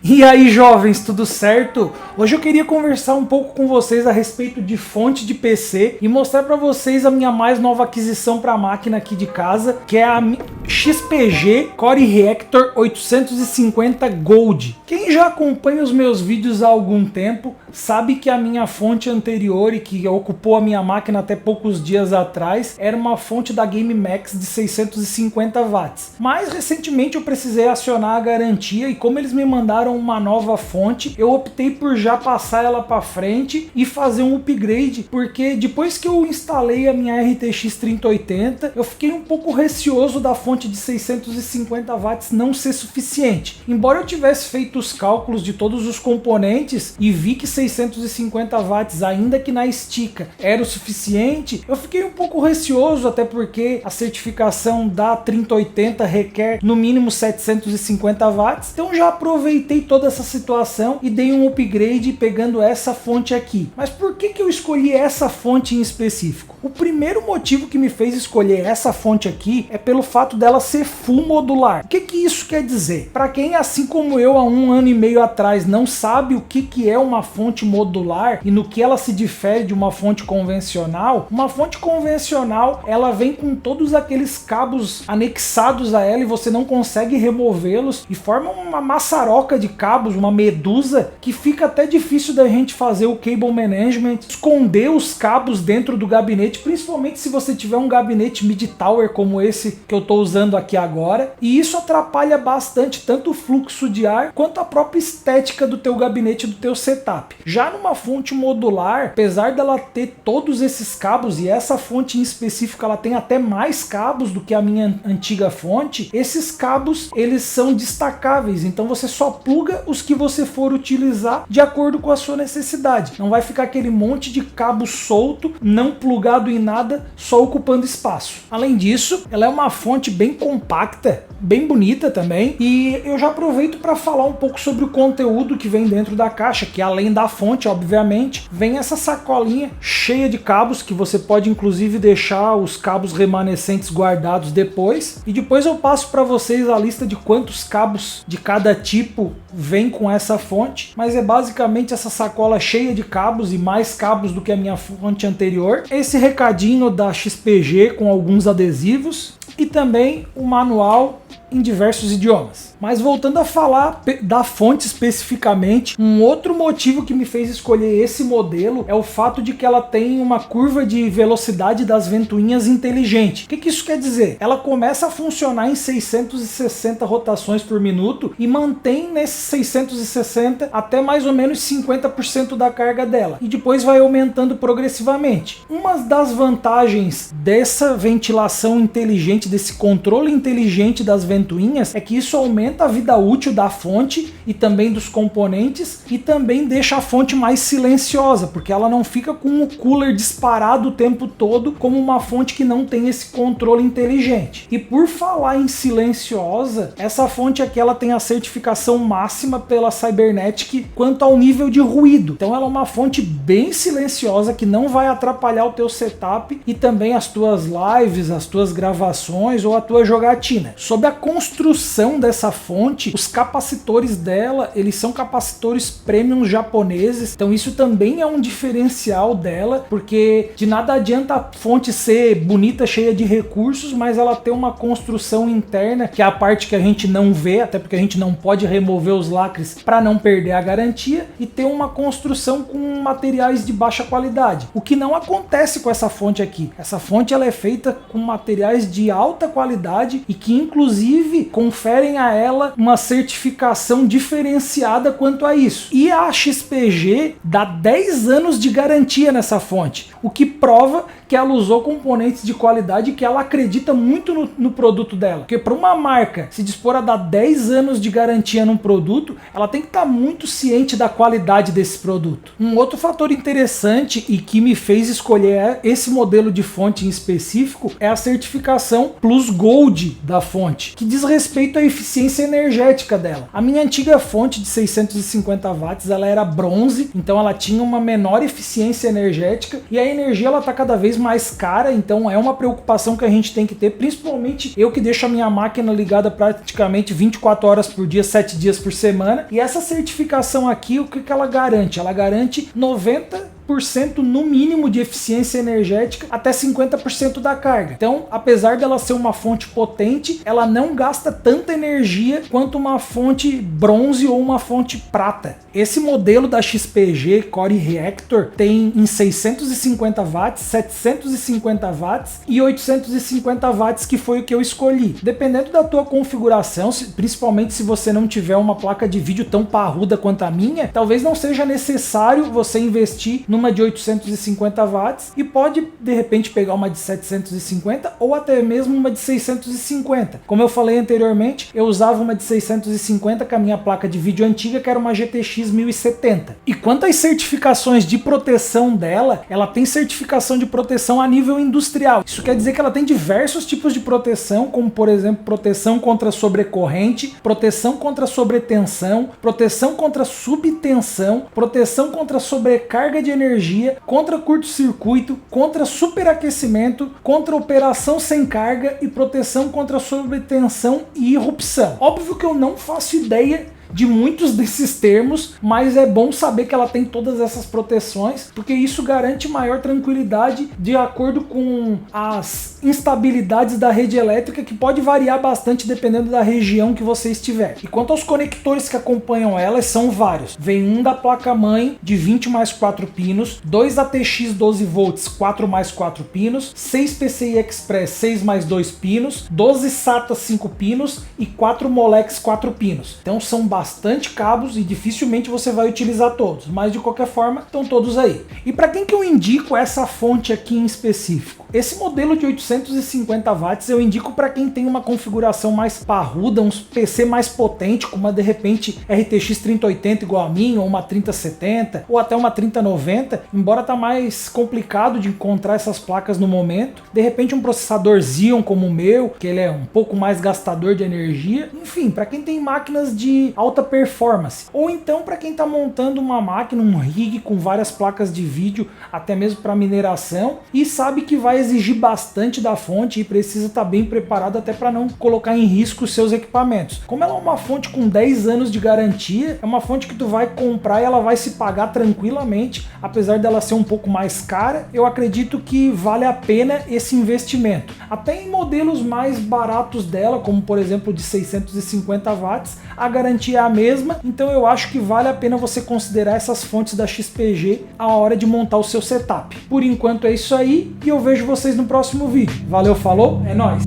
E aí, jovens, tudo certo? Hoje eu queria conversar um pouco com vocês a respeito de fonte de PC e mostrar para vocês a minha mais nova aquisição para a máquina aqui de casa, que é a XPG Core Reactor 850 Gold. Quem já acompanha os meus vídeos há algum tempo sabe que a minha fonte anterior e que ocupou a minha máquina até poucos dias atrás era uma fonte da GameMax de 650 watts. Mas recentemente eu precisei acionar a garantia e como eles me mandaram uma nova fonte, eu optei por já passar ela para frente e fazer um upgrade, porque depois que eu instalei a minha RTX 3080, eu fiquei um pouco receoso da fonte de 650 watts não ser suficiente. Embora eu tivesse feito os cálculos de todos os componentes e vi que 650 watts, ainda que na estica, era o suficiente, eu fiquei um pouco receoso, até porque a certificação da 3080 requer no mínimo 750 watts, então já aproveitei toda essa situação e dei um upgrade pegando essa fonte aqui. Mas por que eu escolhi essa fonte em específico? O primeiro motivo que me fez escolher essa fonte aqui é pelo fato dela ser full modular. O que isso quer dizer? Para quem, assim como eu há 1 ano e meio atrás, não sabe o que é uma fonte modular e no que ela se difere de uma fonte convencional, uma fonte convencional ela vem com todos aqueles cabos anexados a ela e você não consegue removê-los e forma uma maçaroca de cabos, uma medusa, que fica até difícil da gente fazer o cable management, esconder os cabos dentro do gabinete, principalmente se você tiver um gabinete mid-tower como esse que eu estou usando aqui agora, e isso atrapalha bastante tanto o fluxo de ar quanto a própria estética do teu gabinete, do teu setup. Já numa fonte modular, apesar dela ter todos esses cabos, e essa fonte em específico ela tem até mais cabos do que a minha antiga fonte, esses cabos eles são destacáveis, então você só pluga os que você for utilizar de acordo com a sua necessidade. Não vai ficar aquele monte de cabo solto, não plugado em nada, só ocupando espaço. Além disso, ela é uma fonte bem compacta, bem bonita também, e eu já aproveito para falar um pouco sobre o conteúdo que vem dentro da caixa, que além da fonte, obviamente, vem essa sacolinha cheia de cabos, que você pode inclusive deixar os cabos remanescentes guardados depois, e depois eu passo para vocês a lista de quantos cabos de cada tipo vem com essa fonte, mas é basicamente essa sacola cheia de cabos e mais cabos do que a minha fonte anterior, esse recadinho da XPG com alguns adesivos e também o manual em diversos idiomas. Mas voltando a falar da fonte especificamente, um outro motivo que me fez escolher esse modelo é o fato de que ela tem uma curva de velocidade das ventoinhas inteligente. O que isso quer dizer? Ela começa a funcionar em 660 rotações por minuto e mantém nesses 660 até mais ou menos 50% da carga dela, e depois vai aumentando progressivamente. Uma das vantagens dessa ventilação inteligente, desse controle inteligente das ventoinhas, é que isso aumenta a vida útil da fonte e também dos componentes, e também deixa a fonte mais silenciosa, porque ela não fica com o cooler disparado o tempo todo como uma fonte que não tem esse controle inteligente. E por falar em silenciosa, essa fonte aqui ela tem a certificação máxima pela Cybernetic quanto ao nível de ruído. Então ela é uma fonte bem silenciosa que não vai atrapalhar o teu setup e também as tuas lives, as tuas gravações ou a tua jogatina. Sobre a construção dessa fonte, os capacitores dela, eles são capacitores premium japoneses, então isso também é um diferencial dela, porque de nada adianta a fonte ser bonita, cheia de recursos, mas ela ter uma construção interna, que é a parte que a gente não vê, até porque a gente não pode remover os lacres para não perder a garantia, e ter uma construção com materiais de baixa qualidade, o que não acontece com essa fonte aqui. Essa fonte ela é feita com materiais de alta qualidade e que inclusive conferem a ela uma certificação diferenciada quanto a isso. E a XPG dá 10 anos de garantia nessa fonte, o que prova que ela usou componentes de qualidade que ela acredita muito no produto dela. Porque para uma marca se dispor a dar 10 anos de garantia num produto, ela tem que estar muito ciente da qualidade desse produto. Um outro fator interessante e que me fez escolher esse modelo de fonte em específico é a certificação Plus Gold da fonte, que que diz respeito à eficiência energética dela. A minha antiga fonte de 650 watts, ela era bronze, então ela tinha uma menor eficiência energética e a energia ela tá cada vez mais cara, então é uma preocupação que a gente tem que ter, principalmente eu que deixo a minha máquina ligada praticamente 24 horas por dia, 7 dias por semana. E essa certificação aqui, o que ela garante? Ela garante 90% no mínimo de eficiência energética até 50% da carga. Então, apesar dela ser uma fonte potente, ela não gasta tanta energia quanto uma fonte bronze ou uma fonte prata. Esse modelo da XPG Core Reactor tem em 650 watts, 750 watts e 850 watts, que foi o que eu escolhi. Dependendo da tua configuração, principalmente se você não tiver uma placa de vídeo tão parruda quanto a minha, talvez não seja necessário você investir numa de 850 watts e pode de repente pegar uma de 750 ou até mesmo uma de 650. Como eu falei anteriormente, eu usava uma de 650 com a minha placa de vídeo antiga, que era uma GTX 1070. E quanto às certificações de proteção dela, ela tem certificação de proteção a nível industrial. Isso quer dizer que ela tem diversos tipos de proteção, como por exemplo, proteção contra sobrecorrente, proteção contra sobretensão, proteção contra subtensão, proteção contra sobrecarga de energia, contra curto-circuito, contra superaquecimento, contra operação sem carga e proteção contra sobretensão e irrupção. Óbvio que eu não faço ideia de muitos desses termos, mas é bom saber que ela tem todas essas proteções, porque isso garante maior tranquilidade de acordo com as instabilidades da rede elétrica, que pode variar bastante dependendo da região que você estiver. E quanto aos conectores que acompanham elas, são vários. Vem um da placa-mãe de 20 mais 4 pinos, 2 ATX 12 volts 4 mais 4 pinos, 6 PCI Express 6 mais 2 pinos, 12 SATA 5 pinos e 4 Molex 4 pinos. Então são bastante cabos e dificilmente você vai utilizar todos, mas de qualquer forma estão todos aí. E para quem que eu indico essa fonte aqui em específico? Esse modelo de 850 watts eu indico para quem tem uma configuração mais parruda, um PC mais potente, com uma de repente RTX 3080 igual a mim, ou uma 3070, ou até uma 3090, embora tá mais complicado de encontrar essas placas no momento. De repente um processador Xeon como o meu, que ele é um pouco mais gastador de energia. Enfim, para quem tem máquinas de alta performance, ou então para quem está montando uma máquina, um rig com várias placas de vídeo, até mesmo para mineração, e sabe que vai exigir bastante da fonte e precisa estar bem preparado até para não colocar em risco os seus equipamentos. Como ela é uma fonte com 10 anos de garantia, é uma fonte que tu vai comprar e ela vai se pagar tranquilamente, apesar dela ser um pouco mais cara. Eu acredito que vale a pena esse investimento. Até em modelos mais baratos dela, como por exemplo de 650 watts, a garantia é a mesma, então eu acho que vale a pena você considerar essas fontes da XPG a hora de montar o seu setup. Por enquanto é isso aí e eu vejo vocês no próximo vídeo. Valeu, falou, é nóis!